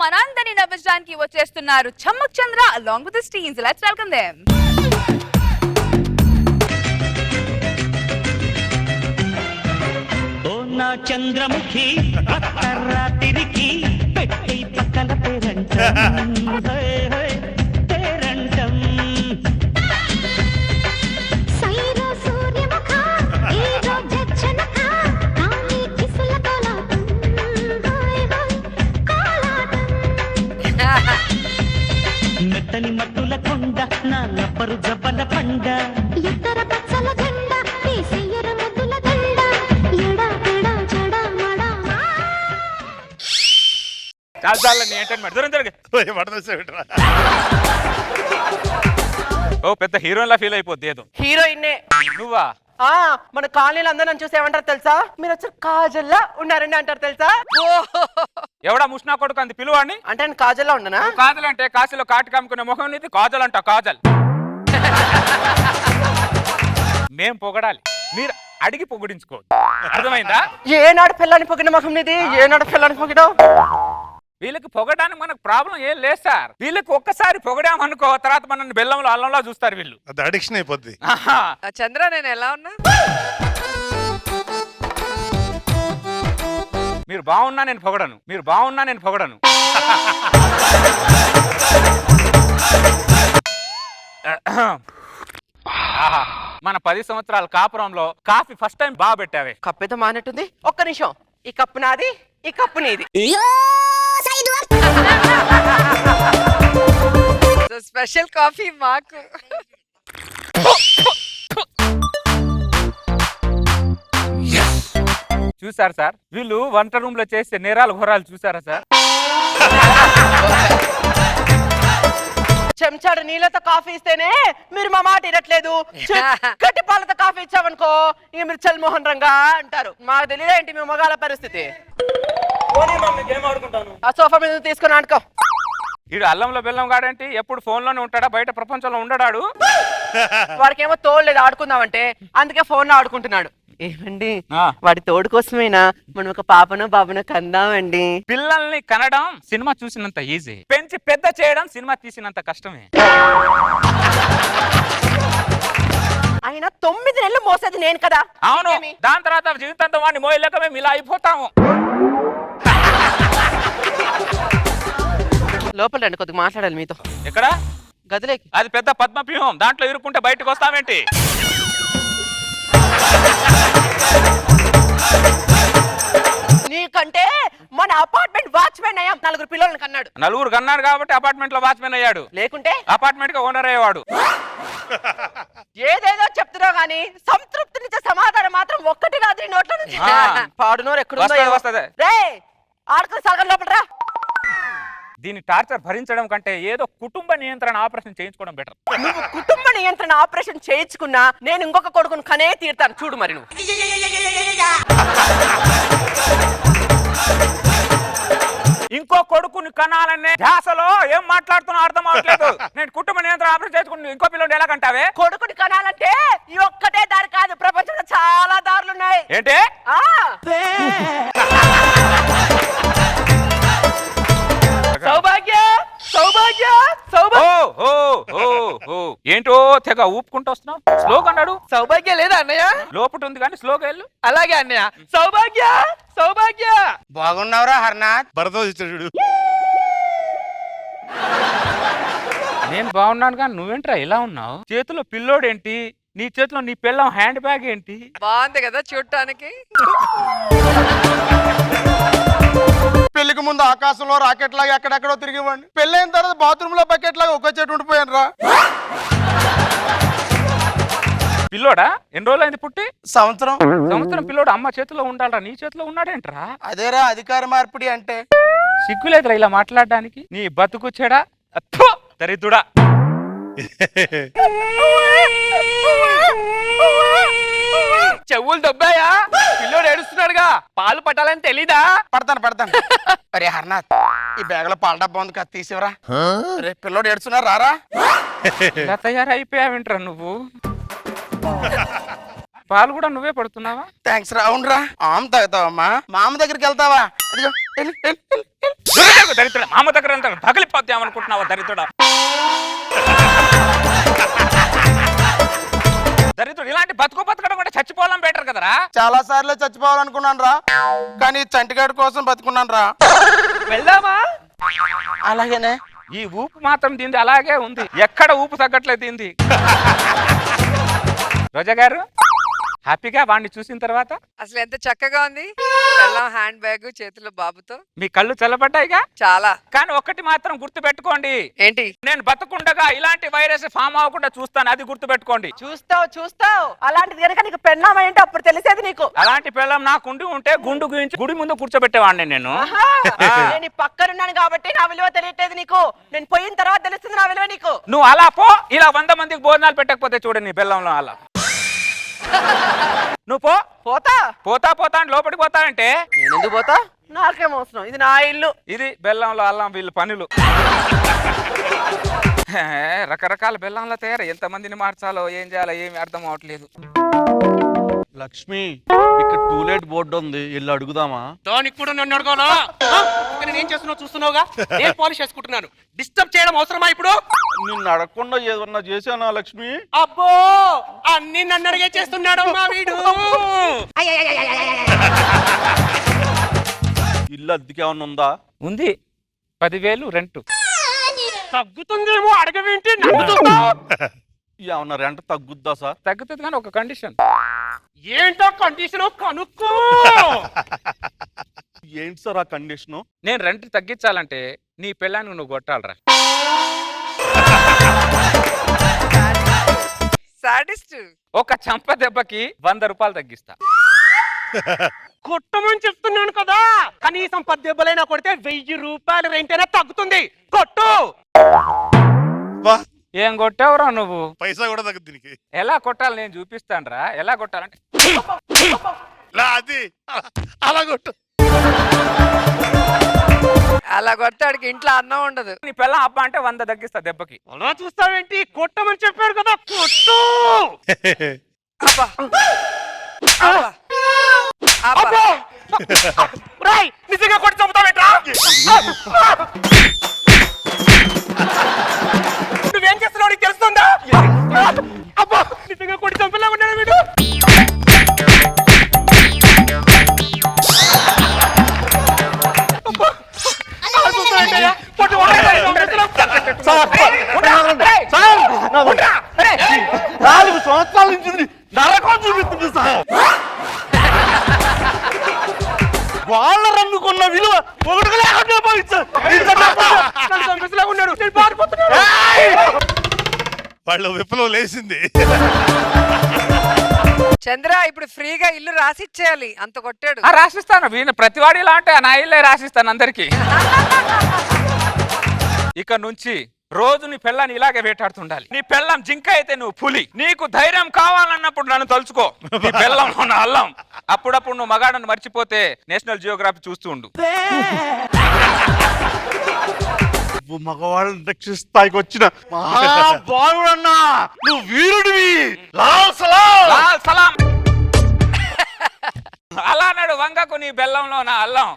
మనందరినీ నవ్వించడానికి వచ్చేస్తున్నారు చమ్మక్ చంద్ర along with his teams. Let's welcome them. ఓ నా చంద్రముఖి అత్తరాతిరికి పెట్టి పక్కల పేరంటం పేరంటం సైరో సూర్యముఖ ఏదో జచ్చనక కాని కిసుల కోలాటం హోయ్ హోయ్ కోలాటం మెత్తని మట్టుల కొండ నా లబ్బరు జబ్బల పండ ఇద్దర పచ్చల జెండ తీసేయర ముద్దుల దండ ఎడా పెడా చెడా మడా చాలు నీ ఎంటర్టైన్మెంట్ దూరం తిరగ. ఓ పెద్ద హీరోయిన్ లా ఫీల్ అయిపోద్ది ఏదో. హీరోయిన్నే నువ్వా? మన కాలనీలో అందరూ నన్ను చూసి ఏమంటారు తెలుసా? మీరు వచ్చి కాజల్లా ఉన్నారండి అంటారు తెలుసా? ఎవడా ముష్నా కొడుకు అంది పిలువాడిని. అంటే నేను కాజల్లా ఉండనా? కాజల్ అంటే కాశీలో కాటి కమ్ముకునే మొహం నీది. కాజల్ అంట కాజల్. మేం పొగడాలి, మీరు అడిగి పొగిడించుకోవద్దు. అర్థమైందా? ఏనాడు పిల్లని పొగిన ముఖం నీది? ఏనాడు పిల్లని పొగిడావు? వీళ్ళకి పొగడానికి మనకు ప్రాబ్లం ఏం లేదు సార్. వీళ్ళకి ఒక్కసారి పొగడామనుకో తర్వాత మనల్ని బెల్లంలో అల్లంలో చూస్తారు వీళ్ళు. అది అడిక్షన్ అయిపోద్ది. చంద్ర నేను ఎలా ఉన్నా? మీరు బాగున్నా నేను పొగడను, మీరు బాగున్నా నేను పొగడను. ఆహా, మన 10 సంవత్సరాల కాపురంలో కాఫీ ఫస్ట్ టైం బాగా పెట్టావే. కప్పేదో మానట్టుంది. ఒక్క నిమిషం, ఈ కప్పు నాది, ఈ కప్పు నీది. స్పెషల్ కాఫీ మాకు. చూసారు సార్, వీళ్ళు వంట రూమ్ లో చేసే నేరాలు ఘోరాలు చూసారా సార్? చెంచాడు నీళ్ళతో కాఫీ ఇస్తేనే మీరు మా మాట వినట్లేదు. గట్టి పాలతో కాఫీ ఇచ్చామనుకో ఇక మీరు చల్మోహన్ రంగా అంటారు. మాకు తెలియదేంటి మీ మగాళ్ళ పరిస్థితి? ఆ సోఫా మీద తీసుకొని ఆడుకో. వీడు అల్లంలో బెల్లం గాడంటే ఎప్పుడు ఫోన్ లోనే ఉంటాడా, బయట ప్రపంచంలో ఉండడాడు. వాడికి ఏమో తోడలేదు ఆడుకుందామంటే, అందుకే ఫోన్ లో ఆడుకుంటున్నాడు. ఏమండి, వాడి తోడు కోసమైనా మనం ఒక పాపను బాబును కందామండి. పిల్లల్ని కనడం సినిమా చూసినంత ఈజీ, పెంచి పెద్ద చేయడం సినిమా తీసినంత కష్టమే. అయినా 9 నెలలు మోసేది నేను కదా. అవును, దాని తర్వాత జీవితాంతం వాడిని మోయలేక మేము ఇలా అయిపోతాము. లోపల రండి, కొద్దిగా మాట్లాడాలి మీతో. ఎక్కడ? గదిలేకి. అది పెద్ద పద్మవ్యూహం, దాంట్లో ఇరుక్కుంటే బయటకు వస్తామేంటి? నీకంటే మన అపార్ట్మెంట్ వాచ్మెన్ అయ్యాం. 4 పిల్లలను కన్నాడు. 4 కన్నాడు కాబట్టి అపార్ట్మెంట్ లో వాచ్మెన్ అయ్యాడు. లేకుంటే అపార్ట్మెంట్ కి ఓనర్ అయ్యేవాడు. ఏదేదో చెప్తున్నావు గానీ సంతృప్తినిచ్చే సమాధానం మాత్రం ఒక్కటి రాత్రి నోట్ల నుంచి. పాడునోరు వస్తది. రే ఆడుకుని సగం లోపల రా. దీని టార్చర్ భరించడం కంటే ఏదో కుటుంబ నియంత్రణ ఆపరేషన్ చేయించుకోవడం బెటర్. నువ్వు కుటుంబ నియంత్రణ ఆపరేషన్ చేయించుకున్నా నేను ఇంకొక కొడుకును కనే తీరుతాను. చూడు మరి నువ్వు. ఇంకో కొడుకుని కనాలనే ధ్యాసలో ఏం మాట్లాడుతున్నా అర్థం అవట్లేదు. నేను కుటుంబ నియంత్రణ ఆపరేషన్ చేసుకుని ఇంకో పిల్లలు ఎలా కంటావే? కొడుకుని కనాలంటే ఈ ఒక్కటే దారి కాదు, ప్రపంచంలో చాలా దారులు ఉన్నాయి. ఏంటి? సౌభాగ్య సౌభాగ్య ఏంటో తెగ ఊపుకుంటూ వస్తున్నావు. స్లోగా అన్నాడు. సౌభాగ్య లేదా అన్నయ్య? లోపట ఉంది కానీ స్లోగా వెళ్ళు. అలాగే అన్నయ్య. సౌభాగ్య సౌభాగ్య. బాగున్నావురా హర్నాథ్? భరతోడు. నేను బాగున్నాను కానీ నువ్వేంట్రా ఇలా ఉన్నావు? చేతిలో పిల్లోడేంటి, నీ చేతిలో నీ పిల్లం హ్యాండ్ బ్యాగ్ ఏంటి? బాగుంది కదా చూడటానికి. పెళ్లికి ముందు ఆకాశంలో రాకెట్ లాగా ఎక్కడెక్కడో తిరిగివ్వండి, పెళ్ళైన తర్వాత బాత్రూమ్ లో బకెట్ లాగా ఒక చెట్టు ఉండిపోయాను రా. పిల్లోడా? ఎన్ని రోజులు అయింది పుట్టి? సంవత్సరం పిల్లోడు అమ్మ చేతిలో ఉండాలరా, నీ చేతిలో ఉన్నాడేంట్రా? అదేరా అధికార మార్పిడి అంటే. సిగ్గులేదురా ఇలా మాట్లాడడానికి? నీ బతుకు చెడా దరిద్రుడా. చెవులు దొబ్బాయా? పిల్లోడు ఏడుస్తున్నాడుగా, పాలు పట్టాలని తెలీదా? పడతాను. అరే హర్నాథ్, ఈ బ్యాగ్ లో పాల డబ్బా ఉంది కదా, తీసివరా. రే పిల్లోడు ఏడుస్తున్నారు, రారా. ఇలా తయారైపోయావేంట్రా నువ్వు? పాలు కూడా నువ్వే పడుతున్నావా? థ్యాంక్స్ రా. అవునరా, ఆమె తాగుతావమ్మా? మామ దగ్గరికి వెళ్తావా? దరిద్రుడా, మామ పగిలిపోద్దామనుకుంటున్నావా దరిద్రుడా? దరిద్రుడు ఇలాంటి బతకడం కూడా చచ్చిపోవడం బెటర్ కదరా. చాలా సార్లు చచ్చిపోవాలనుకున్నాను రా, కానీ చంటిగాడి కోసం బతుకున్నాను రా. వెళ్దామా? అలాగేనే. ఈ ఊపు మాత్రం దీంది అలాగే ఉంది, ఎక్కడ ఊపు తగ్గట్లేదు దీంది. రోజా గారు హ్యాపీగా వాడిని చూసిన తర్వాత అసలు ఎంత చక్కగా ఉంది, పెళ్ళాం హ్యాండ్ బ్యాగ్ చేతిలో బాబుతో. మీ కళ్ళు చల్లబడ్డాయిగా. చాలా. కానీ ఒక్కటి మాత్రం గుర్తు పెట్టుకోండి, ఏంటి? నేను బతకుండగా ఇలాంటి వైరస్ ఫామ్ అవ్వకుండా చూస్తాను, అది గుర్తు పెట్టుకోండి. చూస్తావు అలాంటిది కనుక నీకు పెన్నామా ఏంటో అప్పుడు తెలిసేది నీకు. అలాంటి పిల్లం నాకు ఉంటే గుండు గురించి గుడి ముందు కూర్చోబెట్టేవాడిని నేను. నేను ఈ పక్కనున్నాను కాబట్టి నా విలువ తెలియట్లేదు నీకు. నేను పోయిన తర్వాత తెలుస్తుంది నా విలువ నీకు. నువ్వు అలా పో, ఇలా 100 మందికి భోజనాలు పెట్టకపోతే చూడండి నీ బెల్లంలో అలా. నువ్వు పోతా అని లోపలికి పోతానంటే నేను ఎందుకు పోతా? నాకేం అవసరం, ఇది నా ఇల్లు. ఇది బెల్లంలో అల్లం వీళ్ళు పనులు. రకరకాల బెల్లంలో తయారు, ఎంత మందిని మార్చాలో ఏం చేయాలో ఏమి అర్థం అవట్లేదు. లక్ష్మి, ఇక్కడ టూలెట్ బోర్డు ఉంది, వెళ్ళి అడుగుదామా? దానికి కూడా నన్ను అడగాలా? నేను ఏం చేస్తున్నావు చూస్తున్నావుగా, నేను పాలిష్ చేసుకుంటున్నాను. డిస్టర్బ్ చేయడం అవసరమా ఇప్పుడు? నిన్ను అడగకుండా ఏదన్నా చేశానా లక్ష్మి? అబ్బో, అన్ని నన్ను అడిగే చేస్తున్నాడు మా వీడు. ఇల్లు అద్దెకి ఏమన్నా ఉందా? ఉంది, 10,000 రెంట్. తగ్గుతుందేమో అడగవేంటి, నన్ను చూస్తావు? ఏమన్నా రెంట్ తగ్గుద్దా సార్? తగ్గుతుంది కానీ ఒక కండిషన్. ఏంటో కండిషన్ కనుక్కో. ఏంటి సార్ ఆ కండిషను? నేను రెంట్ తగ్గించాలంటే నీ పెళ్ళాన్ని నువ్వు కొట్టాలరా. సాడిస్ట్. ఒక చంప దెబ్బకి 100 రూపాయలు తగ్గిస్తా. కొట్టమని చెప్తున్నాను కదా, కనీసం 10 దెబ్బలైనా కొడితే 1000 రూపాయలు రెంట్ అయినా తగ్గుతుంది. కొట్టు. ఏం కొట్టావురా నువ్వు? పైసా కూడా తగ్గదు దీనికి. ఎలా కొట్టాలి నేను చూపిస్తాను రా. ఎలా కొట్టాలంటే అది అలా కొట్టు. అలా కొడతాడికి ఇంట్లో అన్నం ఉండదు. నీ పిల్లం అబ్బా అంటే 100 తగ్గిస్తా దెబ్బకి. అలా చూస్తావేంటి? కొట్టమని చెప్పాడు కదా, కొట్టు. అబ్బా అబ్బా అబ్బా. రాయ్, నిజంగా కొట్టి చంపుతావేంట్రా? నువ్వేం చేస్తున్నావు నీకు తెలుస్తుందా? అబ్బా, నిజంగా కొట్టి చంపేలా ఉన్నాడు వీడు. నాలుగు సంవత్సరాల నుంచి నరకం చూపిస్తుంది సార్. వాళ్ళ రంగుకున్న విలువ ఒకటి లేకుండా పోయించారు. ఉన్నాడు, నేను పారిపోతున్నాను. వాళ్ళు విప్లవం లేచింది. చంద్ర ఇప్పుడు ఫ్రీగా ఇల్లు రాసిచ్చేయాలి, అంత కొట్టాడు. రాసిస్తాను, వీణ ప్రతివాడి ఇలా అంటే నా ఇల్లే రాసిస్తాను అందరికి. ఇక నుంచి రోజు నీ పెళ్ళాన్ని ఇలాగే వేటాడుతుండాలి. నీ పెళ్ళం జింక అయితే నువ్వు పులి. నీకు ధైర్యం కావాలన్నప్పుడు నన్ను తలుచుకో, నీ పెళ్ళం ఉన్న అల్లం. అప్పుడప్పుడు నువ్వు మగాడని మర్చిపోతే నేషనల్ జియోగ్రఫీ చూస్తూ ఉండు. మగవాళ్ళని రక్షిస్తాయికి వచ్చిన మహాబాలుడన్నా, నువ్వు వీరుడివి. లాల్ సలాం. లాల్ సలాం. అలా నాడు వంగకు నీ బెల్లంలో నా అల్లం.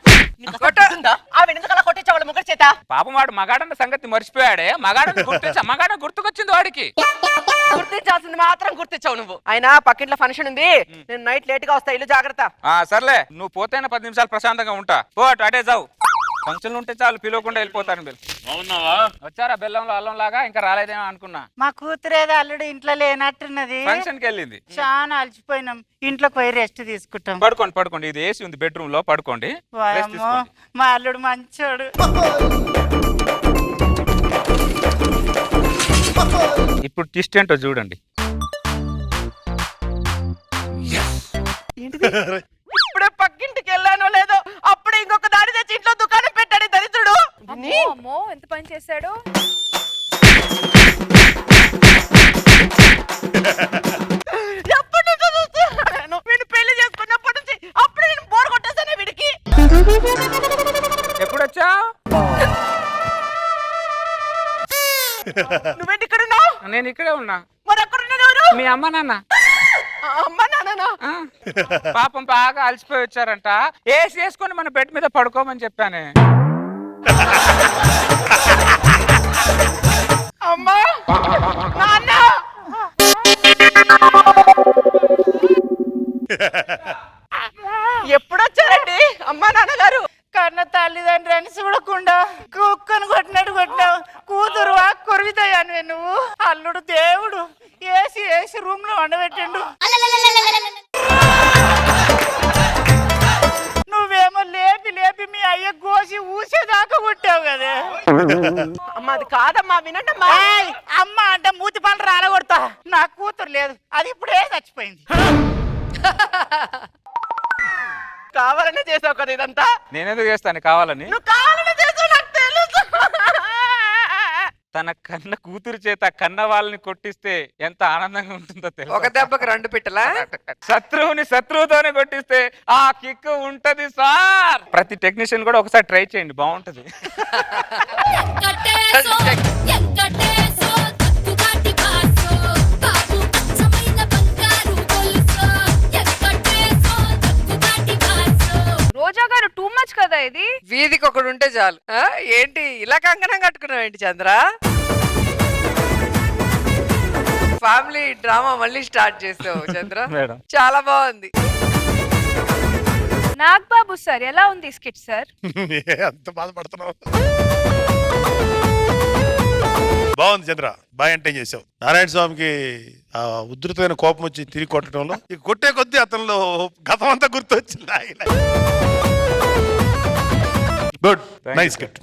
కొట్టించాడు ముగ్గురు చేత. పాపం వాడు మగాడన్న సంగతి మర్చిపోయాడే. మగాడ గుర్తుకొచ్చింది వాడికి. గుర్తించాల్సింది మాత్రం గుర్తించావు నువ్వు. అయినా పక్కింట్లో ఫంక్షన్ ఉంది, నేను నైట్ లేట్ గా వస్తా, ఇల్లు జాగ్రత్త. సర్లే, నువ్వు పోతేనే 10 నిమిషాలు ప్రశాంతంగా ఉంటా. పో అటే జావు. ఫంక్షన్లు ఉంటే చాలు, పిలవకుండా వెళ్ళిపోతాను. వచ్చారా బెల్లంలో అల్లం లాగా? ఇంకా రాలేదేమో అనుకున్నా. మా కూతురేదో అల్లుడు ఇంట్లో లేనట్టున్నది. ఫంక్షన్ కి వెళ్ళింది. చాలా అలసిపోయినాం, ఇంట్లోకి పోయి రెస్ట్ తీసుకుంటాం. పడుకోండి. ఇది ఏసీ ఉంది బెడ్రూమ్ లో, పడుకోండి. వాయమ్మో, మా అల్లుడు మంచోడు. ఇప్పుడు ట్విస్ట్ ఏంటో చూడండి. ఇప్పుడే పక్కింటికి వెళ్ళానో లేదో, అప్పుడే ఇంకొక దాడి తెచ్చి ఇంట్లో దుకాణం పెట్టాడు దరిద్రుడు. అమ్మో ఎంత పని చేశాడు. ఎప్పటి నుంచో చూస్తున్నాను వీడిని, పెళ్లి చేసుకున్నప్పటి నుంచి. అప్పుడే నేను బోర్ కొట్టేసాను వీడికి. ఎప్పుడొచ్చా? నువ్వేంటి ఇక్కడ ఉన్నావు? నేను ఇక్కడే ఉన్నా. మరి అక్కడ ఉన్నాను ఎవరు? మీ అమ్మ నాన్న. అమ్మ నాన్న పాపం బాగా అలసిపోయి వచ్చారంట. ఏసీ వేసుకొని మన బెడ్ మీద పడుకోమని చెప్పానే. కొట్టినట్టు కొట్టినావు. కూతురు కొరివితాయని నువ్వు. అల్లుడు దేవుడు ఏసి రూమ్ లో వండబెట్టిండు. నువ్వేమో లేపి మీ అయ్య కోసి ఊసేదాకా కొట్టావు కదా. అమ్మ అది కాదమ్మా, వినండి అమ్మా. ఏయ్, అమ్మ అంటే మూతి పనులు రాలగొడతా. నా కూతురు లేదు, అది ఇప్పుడే చచ్చిపోయింది. కావాలనే చేసావు కదా ఇదంతా. నేనెందుకు చేస్తాను కావాలని? నువ్వు కావాలనే చేసావు నాకు తెలుసు. తన కన్న కూతురు చేత కన్న వాళ్ళని కొట్టిస్తే ఎంత ఆనందంగా ఉంటుందో ఒక తెలుసు. దెబ్బకి 2 పిట్టలా? శత్రువుని శత్రువుతోనే కొట్టిస్తే ఆ కిక్ ఉంటది సార్. ప్రతి టెక్నీషియన్ కూడా ఒకసారి ట్రై చేయండి, బాగుంటది. రోజా గారు టూ మచ్ కదా ఇది. వీధికి ఒకడు ఉంటే చాలు. ఆ? ఏంటి ఇలా కంకణం కట్టుకున్నావు ఏంటి చంద్ర? ఫ్యామిలీ డ్రామా మళ్ళీ స్టార్ట్ చేసావు చంద్ర. మేడం. చాలా బాగుంది. నాగబాబు సార్ ఎలా ఉంది స్కిట్ సార్? అంత బాధపడుతున్నావు. బాగుంది చంద్ర, బాగా ఎంటైన్ చేసావు. నారాయణ స్వామికి ఆ ఉధృతమైన కోపం వచ్చి తిరిగి కొట్టడంలో ఇక కొట్టే కొద్దీ అతనిలో గతం అంతా గుర్తొచ్చింది. Good, nice kit.